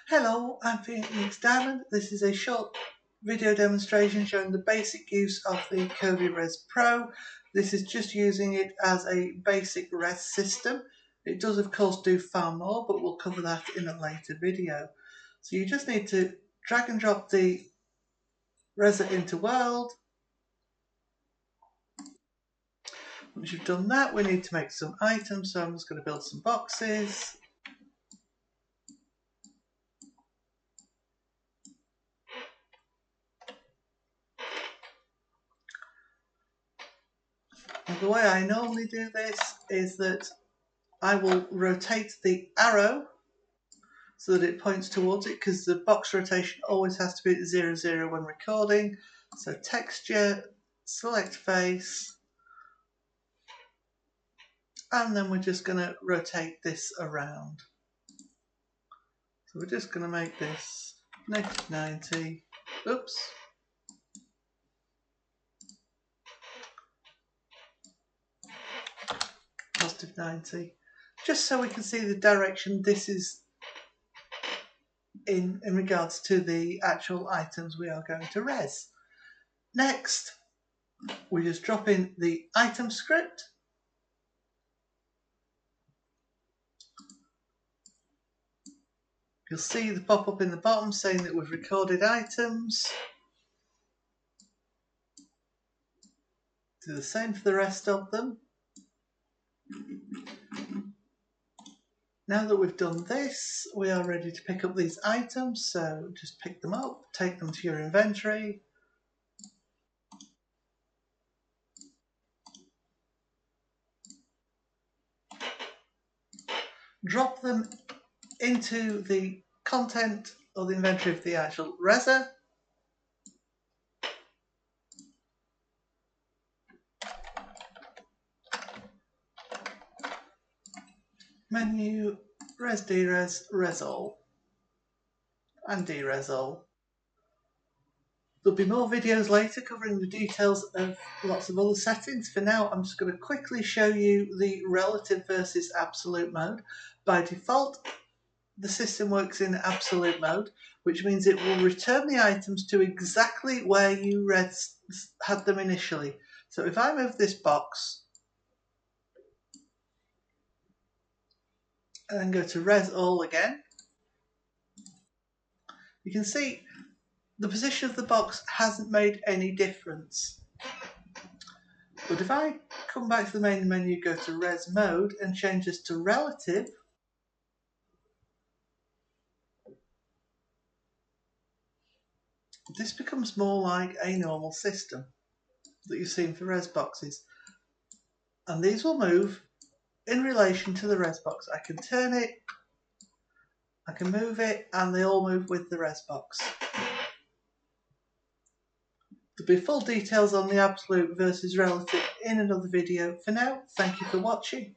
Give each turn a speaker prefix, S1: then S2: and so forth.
S1: Hello, I'm Phoenix Diamond. This is a short video demonstration showing the basic use of the Covey Res Pro. This is just using it as a basic res system. It does of course do far more, but we'll cover that in a later video. So you just need to drag and drop the Rezzing into world. Once you've done that, we need to make some items, so I'm just going to build some boxes. And the way I normally do this is that I will rotate the arrow so that it points towards it, because the box rotation always has to be at 0, 0 when recording. So texture, select face, and then we're just going to rotate this around. So we're just going to make this -90, oops, +90, just so we can see the direction this is in regards to the actual items we are going to res. Next, we just drop in the item script. You'll see the pop-up in the bottom saying that we've recorded items. Do the same for the rest of them. Now that we've done this, we are ready to pick up these items, so just pick them up, take them to your inventory. Drop them into the content or the inventory of the actual Rezzing. Menu, res, deres, res all, and deres all. There'll be more videos later covering the details of lots of other settings. For now, I'm just going to quickly show you the relative versus absolute mode. By default, the system works in absolute mode, which means it will return the items to exactly where you had them initially. So if I move this box and then go to res all again, you can see the position of the box hasn't made any difference. But if I come back to the main menu, go to res mode and change this to relative, this becomes more like a normal system that you've seen for res boxes. And these will move in relation to the res box. I can turn it, I can move it, and they all move with the res box. There'll be full details on the absolute versus relative in another video. For now, thank you for watching.